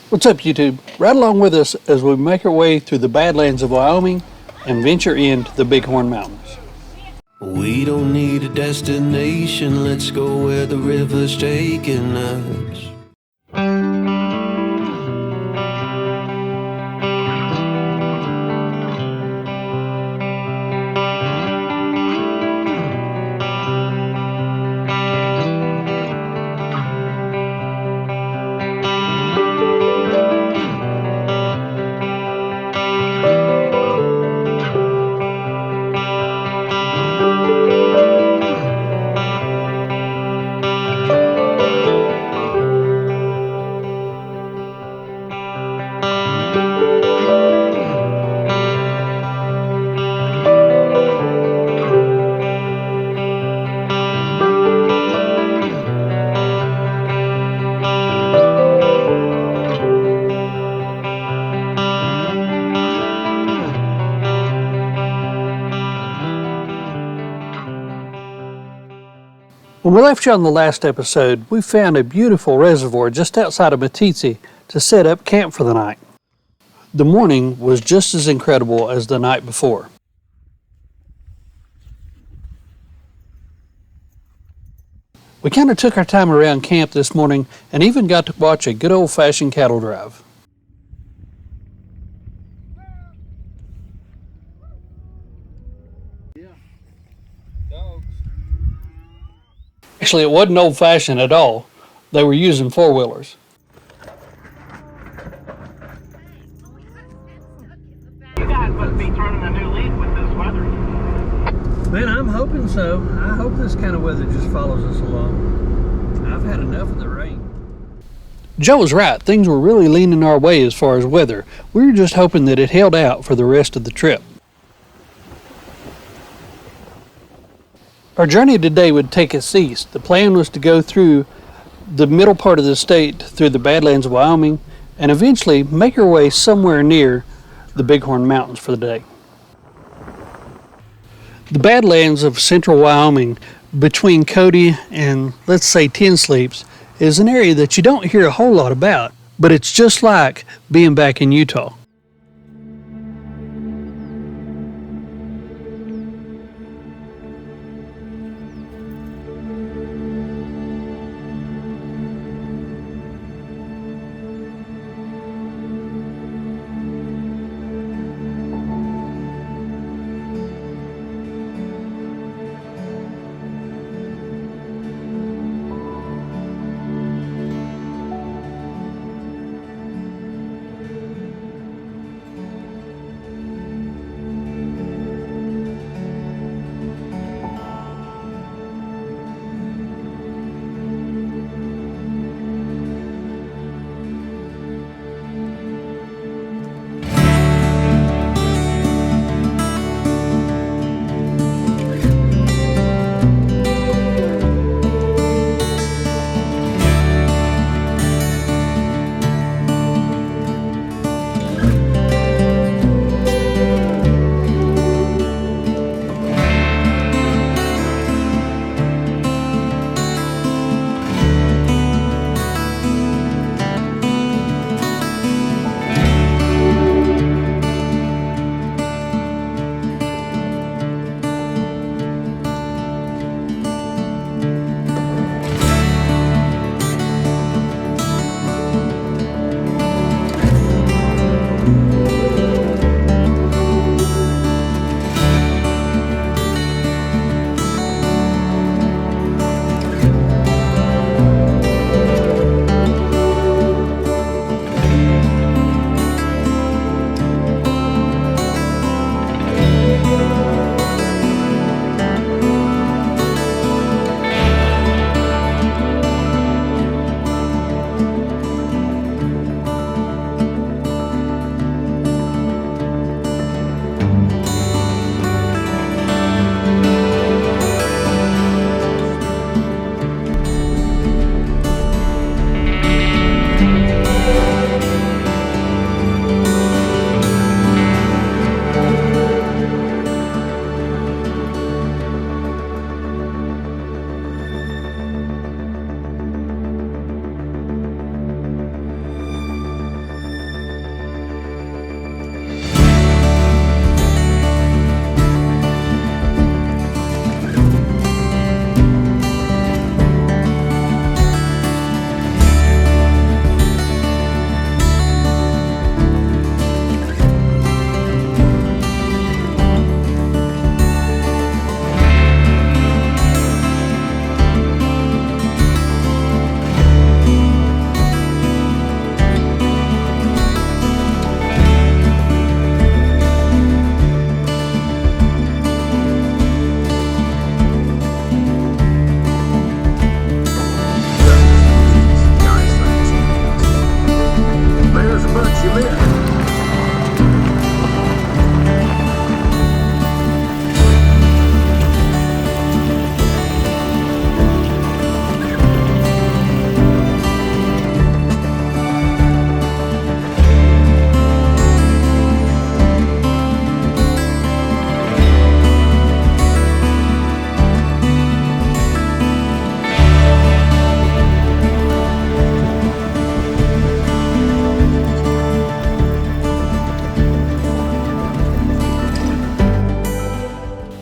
What's up, YouTube? Ride along with us as we make our way through the badlands of Wyoming and venture into the Bighorn Mountains. We don't need a destination, let's go where the river's taking us. When we left you on the last episode, we found a beautiful reservoir just outside of Meeteetse to set up camp for the night. The morning was just as incredible as the night before. We kind of took our time around camp this morning and even got to watch a good old-fashioned cattle drive. Actually, it wasn't old-fashioned at all. They were using four-wheelers. You guys must be turning a new leaf with this weather. Man, I'm hoping so. I hope this kind of weather just follows us along. I've had enough of the rain. Joe was right. Things were really leaning our way as far as weather. We were just hoping that it held out for the rest of the trip. Our journey today would take us east. The plan was to go through the middle part of the state, through the badlands of Wyoming, and eventually make our way somewhere near the Bighorn Mountains for the day. The badlands of central Wyoming, between Cody and, let's say, Ten Sleeps, is an area that you don't hear a whole lot about, but it's just like being back in Utah.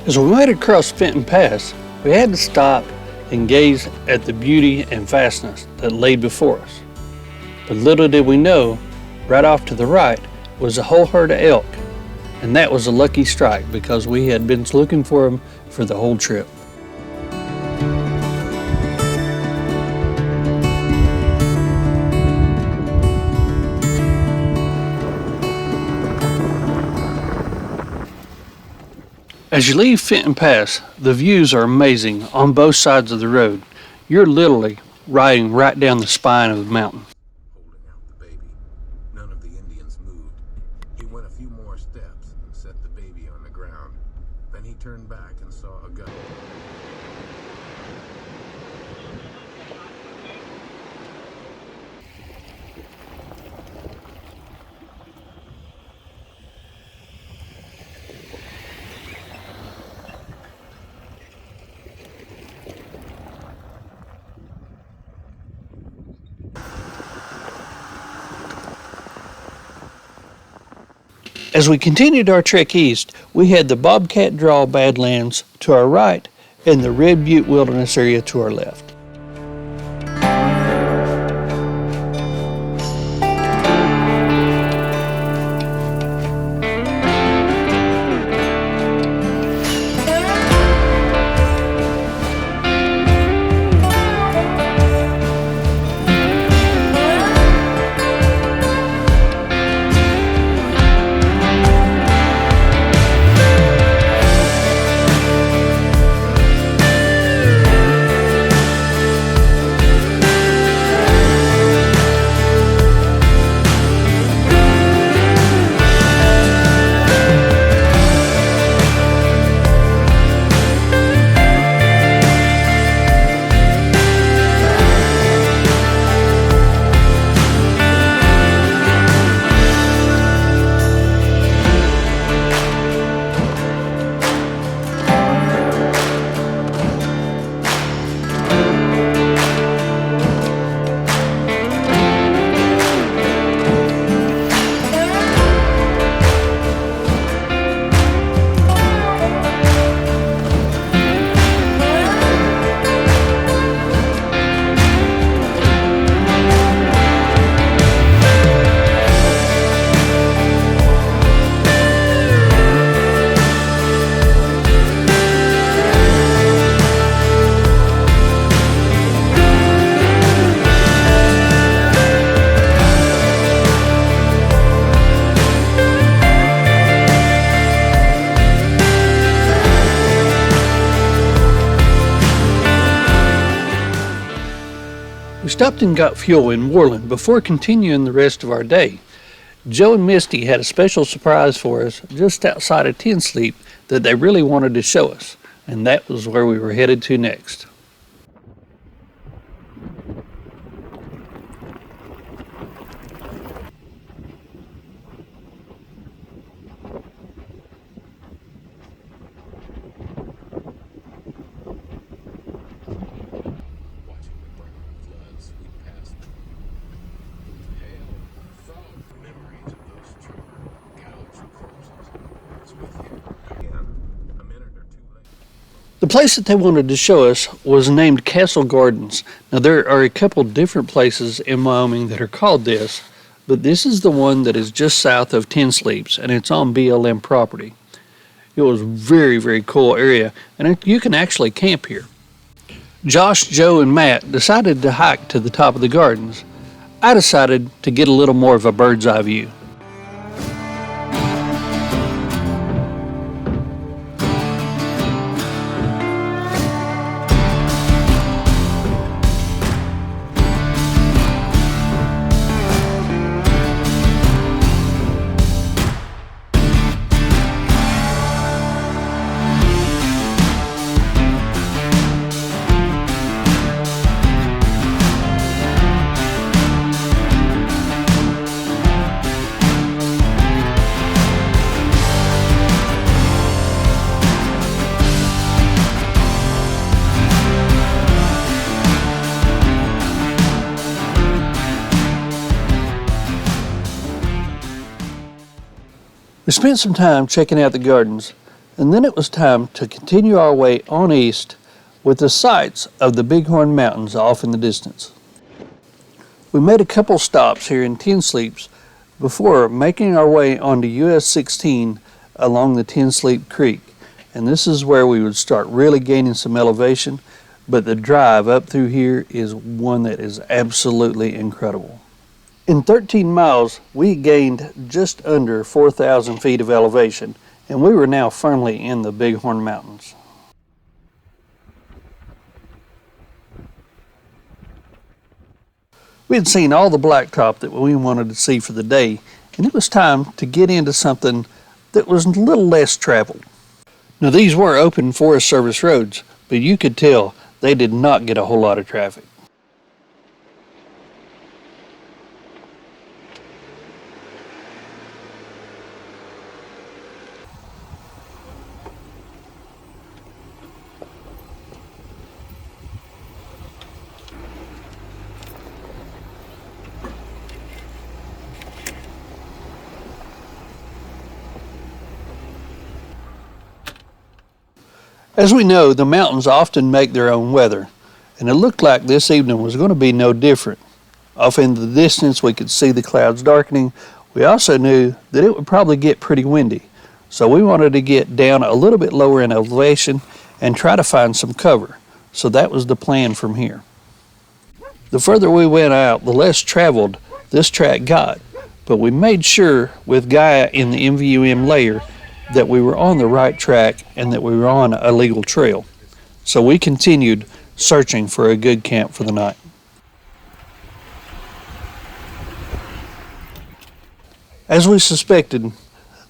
As we made across Fenton Pass, we had to stop and gaze at the beauty and vastness that lay before us. But little did we know, right off to the right was a whole herd of elk, and that was a lucky strike because we had been looking for them for the whole trip. As you leave Fenton Pass, the views are amazing on both sides of the road. You're literally riding right down the spine of the mountain. Holding out the baby. None of the Indians moved. He went a few more steps and set the baby on the ground. Then he turned back and saw a gun. As we continued our trek east, we had the Bobcat Draw Badlands to our right and the Red Butte Wilderness area to our left. We stopped and got fuel in Worland before continuing the rest of our day. Joe and Misty had a special surprise for us just outside of Ten Sleep that they really wanted to show us, and that was where we were headed to next. The place that they wanted to show us was named Castle Gardens. Now there are a couple different places in Wyoming that are called this, but this is the one that is just south of Ten Sleeps, and it's on BLM property. It was a very, very cool area, and you can actually camp here. Josh, Joe, and Matt decided to hike to the top of the gardens. I decided to get a little more of a bird's eye view. We spent some time checking out the gardens, And then it was time to continue our way on east with the sights of the Bighorn Mountains off in the distance. We made a couple stops here in Ten Sleeps before making our way onto US 16 along the Ten Sleep Creek. And this is where we would start really gaining some elevation, but the drive up through here is one that is absolutely incredible. In 13 miles, we gained just under 4,000 feet of elevation, and we were now firmly in the Bighorn Mountains. We had seen all the blacktop that we wanted to see for the day, and it was time to get into something that was a little less traveled. Now, these were open Forest Service roads, but you could tell they did not get a whole lot of traffic. As we know, the mountains often make their own weather, and it looked like this evening was going to be no different. Off in the distance, we could see the clouds darkening. We also knew that it would probably get pretty windy, so we wanted to get down a little bit lower in elevation and try to find some cover. So that was the plan from here. The further we went out, the less traveled this track got, but we made sure with Gaia in the MVUM layer that we were on the right track and that we were on a legal trail. So we continued searching for a good camp for the night. As we suspected,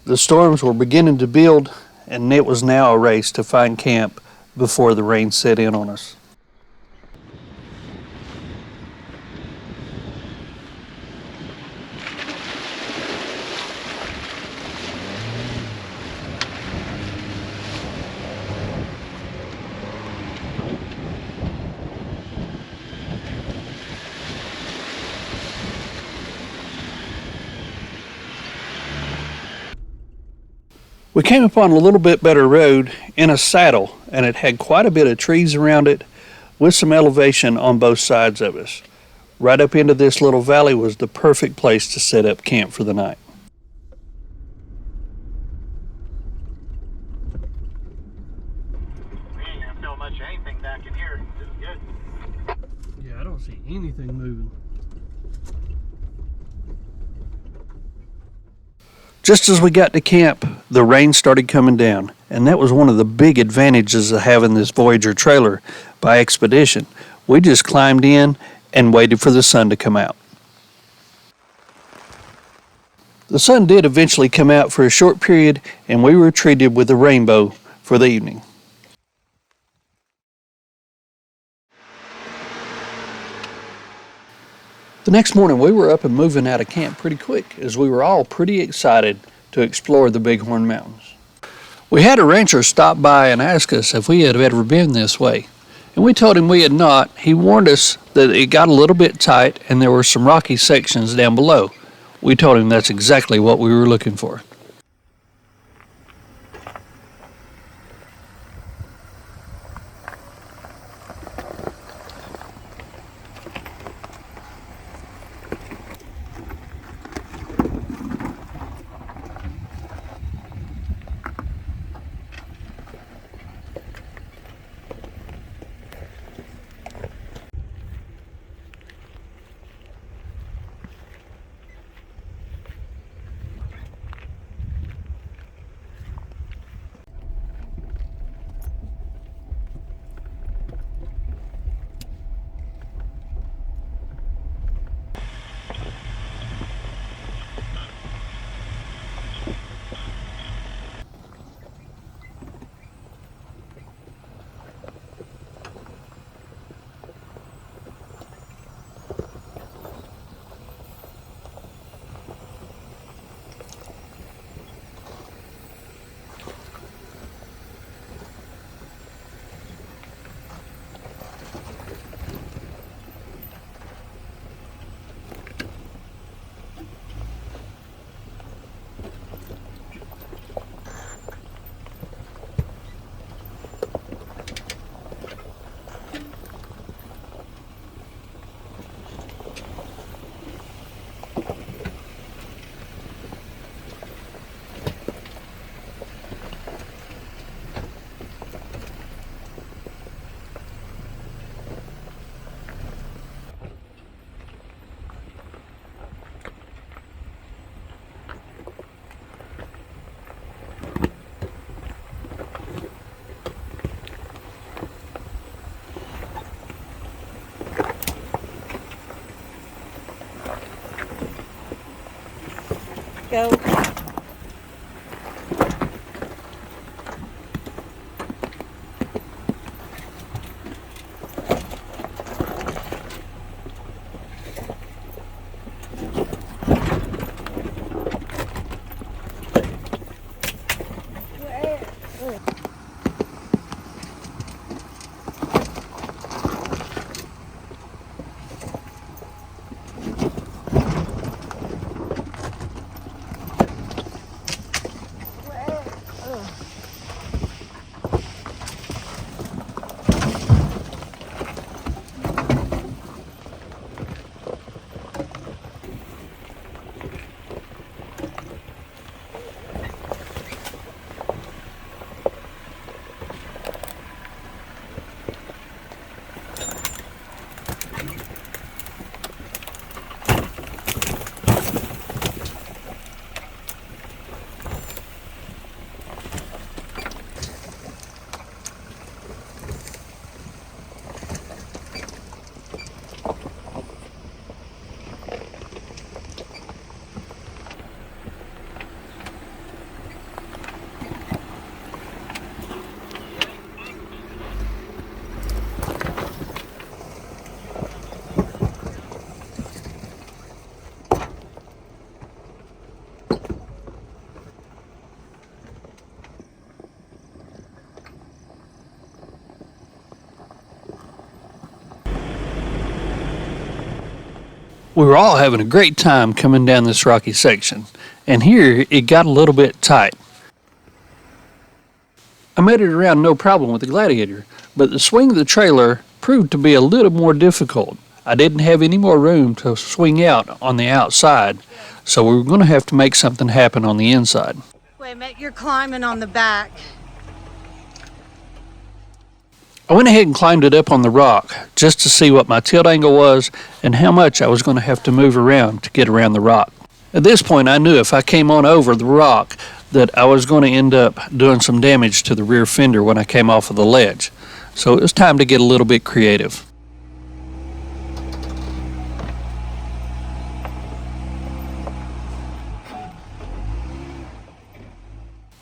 the storms were beginning to build, and it was now a race to find camp before the rain set in on us. We came upon a little bit better road in a saddle, and it had quite a bit of trees around it with some elevation on both sides of us. Right up into this little valley was the perfect place to set up camp for the night. We ain't gonna feel much of anything back in here. This is good. Yeah, I don't see anything moving. Just as we got to camp, the rain started coming down, and that was one of the big advantages of having this Voyager trailer by Expedition. We just climbed in and waited for the sun to come out. The sun did eventually come out for a short period, and we were treated with a rainbow for the evening. The next morning, we were up and moving out of camp pretty quick, as we were all pretty excited to explore the Bighorn Mountains. We had a rancher stop by and ask us if we had ever been this way, and we told him we had not. He warned us that it got a little bit tight and there were some rocky sections down below. We told him that's exactly what we were looking for. Go. We were all having a great time coming down this rocky section, and here it got a little bit tight. I made it around no problem with the Gladiator, but the swing of the trailer proved to be a little more difficult. I didn't have any more room to swing out on the outside, so we were going to have to make something happen on the inside. Wait a minute, you're climbing on the back. I went ahead and climbed it up on the rock just to see what my tilt angle was and how much I was going to have to move around to get around the rock. At this point, I knew if I came on over the rock that I was going to end up doing some damage to the rear fender when I came off of the ledge. So it was time to get a little bit creative.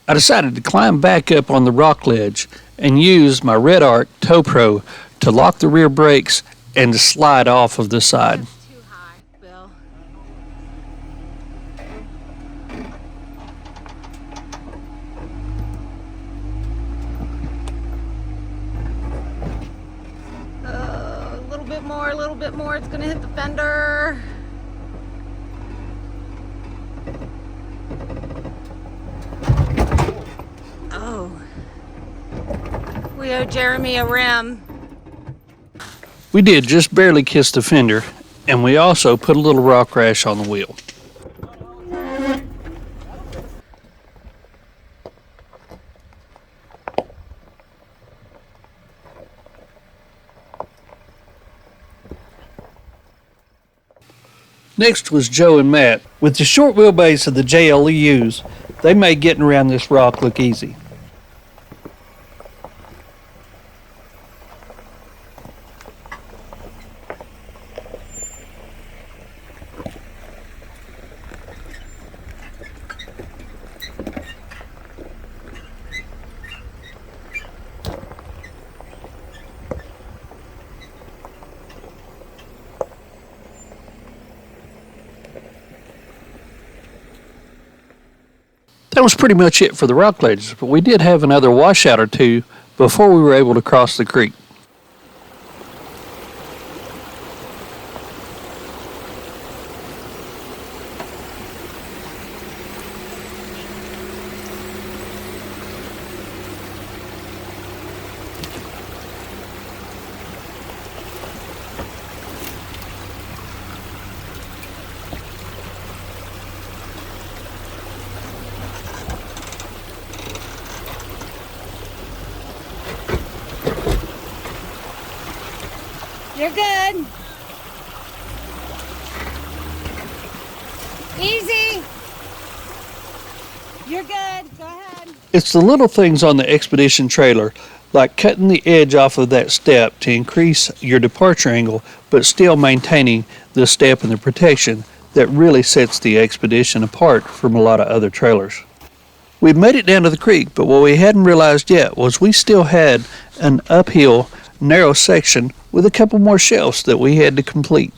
I decided to climb back up on the rock ledge and use my Red Arc Tow Pro to lock the rear brakes and to slide off of the side. That's too high, Bill. A little bit more, a little bit more. It's gonna hit the fender. Oh. We owe Jeremy a rim. We did just barely kiss the fender, and we also put a little rock rash on the wheel. Next was Joe and Matt. With the short wheelbase of the JLEUs, they made getting around this rock look easy. That was pretty much it for the rock ledges, but we did have another washout or two before we were able to cross the creek. You're good. Easy. You're good. Go ahead. It's the little things on the Expedition trailer, like cutting the edge off of that step to increase your departure angle, but still maintaining the step and the protection, that really sets the Expedition apart from a lot of other trailers. We'd made it down to the creek, but what we hadn't realized yet was we still had an uphill, narrow section with a couple more shelves that we had to complete.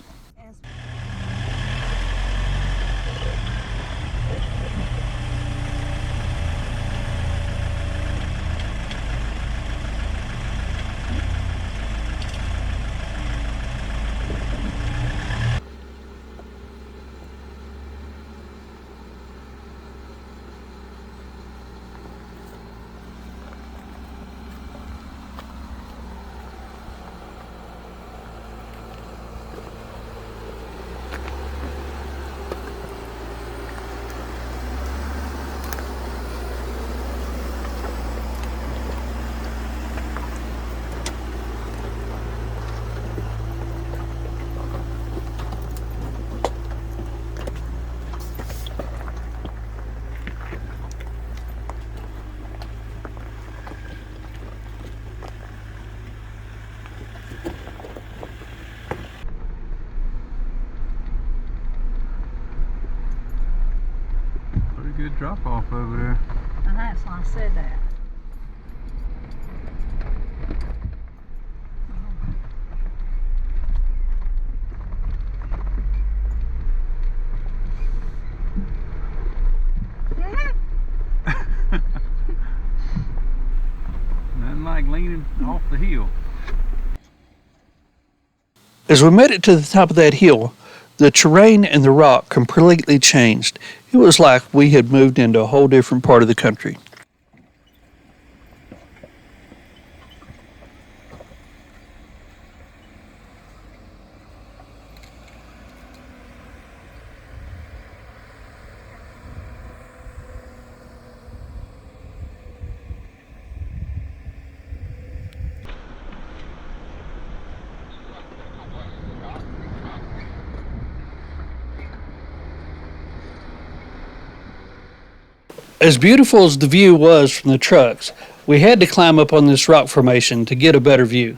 Good drop off over there. And that's why I said that. Nothing like leaning off the hill. As we made it to the top of that hill, the terrain and the rock completely changed. It was like we had moved into a whole different part of the country. As beautiful as the view was from the trucks, we had to climb up on this rock formation to get a better view.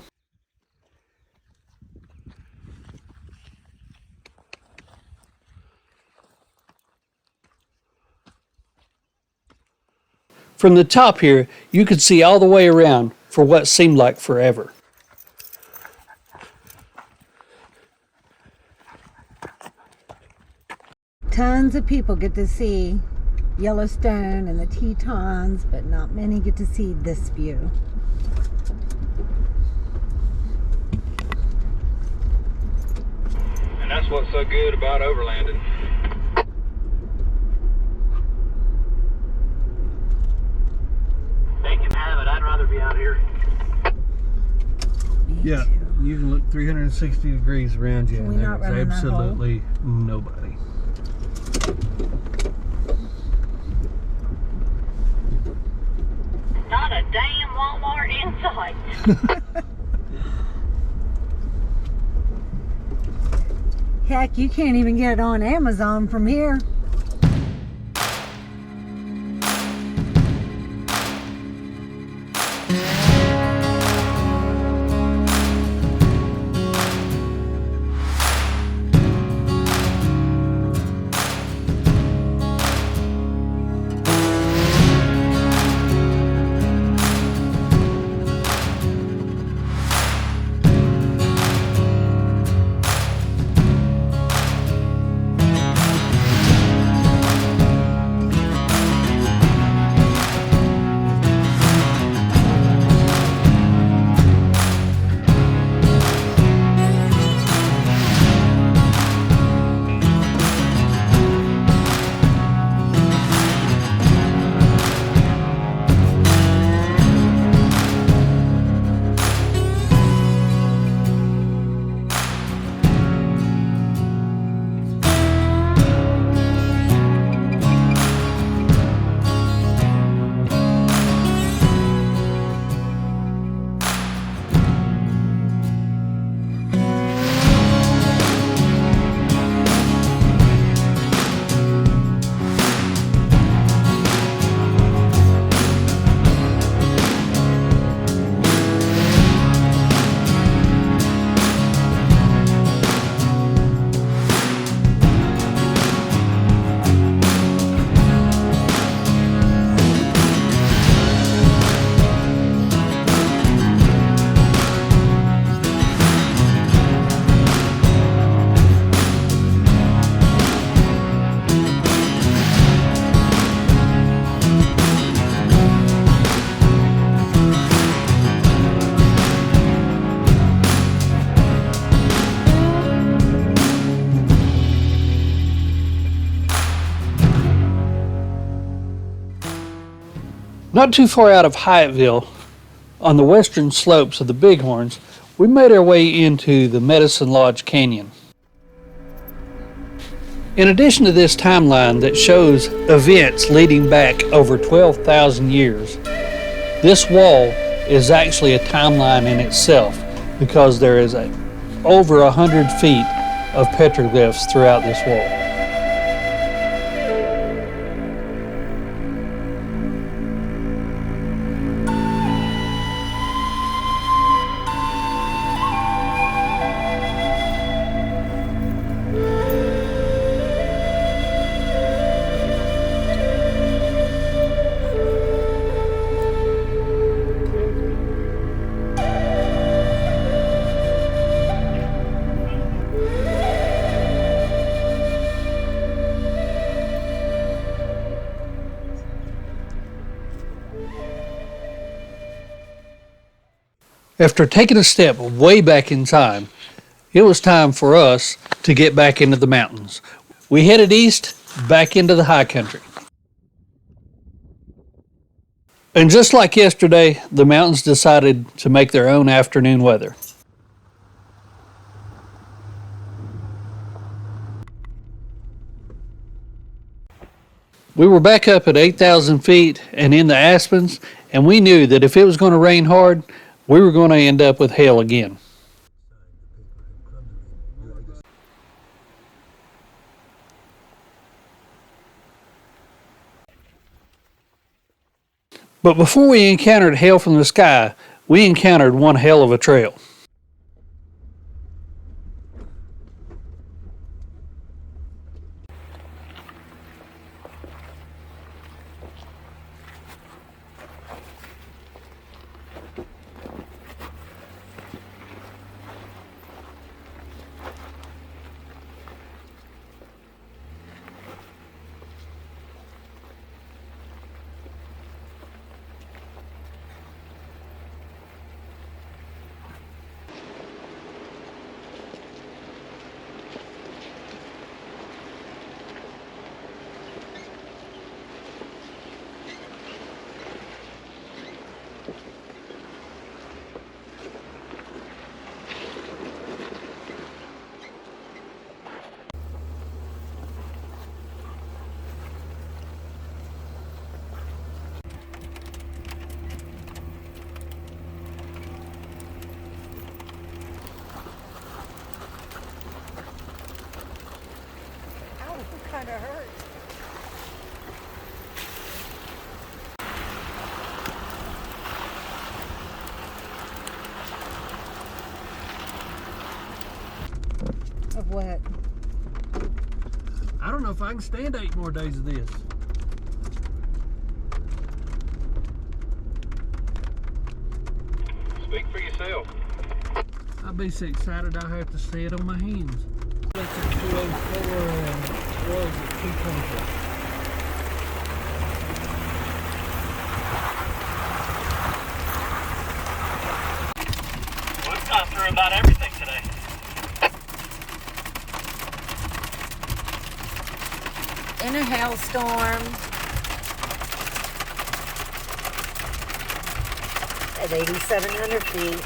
From the top here, you could see all the way around for what seemed like forever. Tons of people get to see Yellowstone and the Tetons, but not many get to see this view. And that's what's so good about overlanding. They can have it. I'd rather be out here. Yeah, you can look 360 degrees around you, Can we and not there's run in that hole? absolutely nobody. Not a damn Walmart in sight. Heck, you can't even get it on Amazon from here. Not too far out of Hyattville, on the western slopes of the Bighorns, we made our way into the Medicine Lodge Canyon. In addition to this timeline that shows events leading back over 12,000 years, this wall is actually a timeline in itself because there is over 100 feet of petroglyphs throughout this wall. After taking a step way back in time, it was time for us to get back into the mountains. We headed east, back into the high country. And just like yesterday, the mountains decided to make their own afternoon weather. We were back up at 8,000 feet and in the aspens, and we knew that if it was going to rain hard, we were going to end up with hail again. But before we encountered hail from the sky, we encountered one hell of a trail. Kind of hurt. Of what? I don't know if I can stand 8 more days of this. Speak for yourself. I'll be so excited I'll have to see it on my hands. 204 and was 224. We've gone through about everything today. In a hailstorm. At 8,700 feet.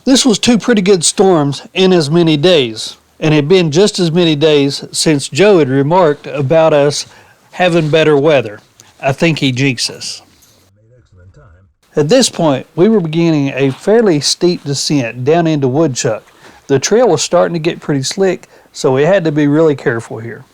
This was 2 pretty good storms in as many days, and it had been just as many days since Joe had remarked about us having better weather. I think he jinxed us. At this point, we were beginning a fairly steep descent down into Woodchuck. The trail was starting to get pretty slick, so we had to be really careful here.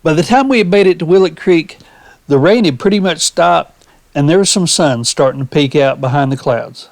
By the time we had made it to Willett Creek, the rain had pretty much stopped and there was some sun starting to peek out behind the clouds.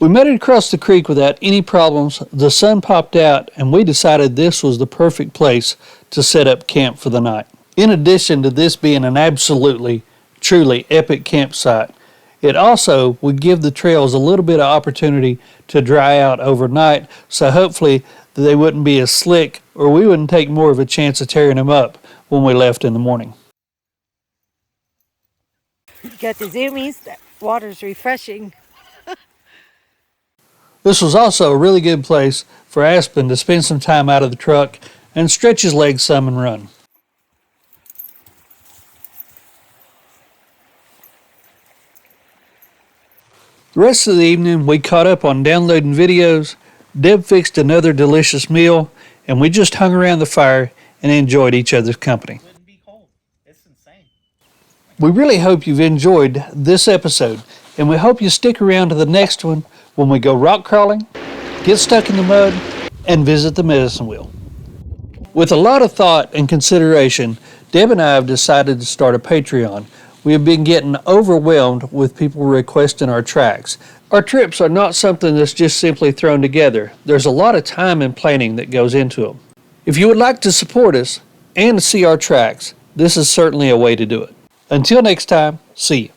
We made it across the creek without any problems. The sun popped out and we decided this was the perfect place to set up camp for the night. In addition to this being an absolutely, truly epic campsite, it also would give the trails a little bit of opportunity to dry out overnight, so hopefully they wouldn't be as slick or we wouldn't take more of a chance of tearing them up when we left in the morning. You got the zoomies, that water's refreshing. This was also a really good place for Aspen to spend some time out of the truck and stretch his legs some and run. The rest of the evening we caught up on downloading videos, Deb fixed another delicious meal, and we just hung around the fire and enjoyed each other's company. We really hope you've enjoyed this episode, and we hope you stick around to the next one when we go rock crawling, get stuck in the mud, and visit the medicine wheel. With a lot of thought and consideration, Deb and I have decided to start a Patreon. We have been getting overwhelmed with people requesting our tracks. Our trips are not something that's just simply thrown together. There's a lot of time and planning that goes into them. If you would like to support us and see our tracks, this is certainly a way to do it. Until next time, see you.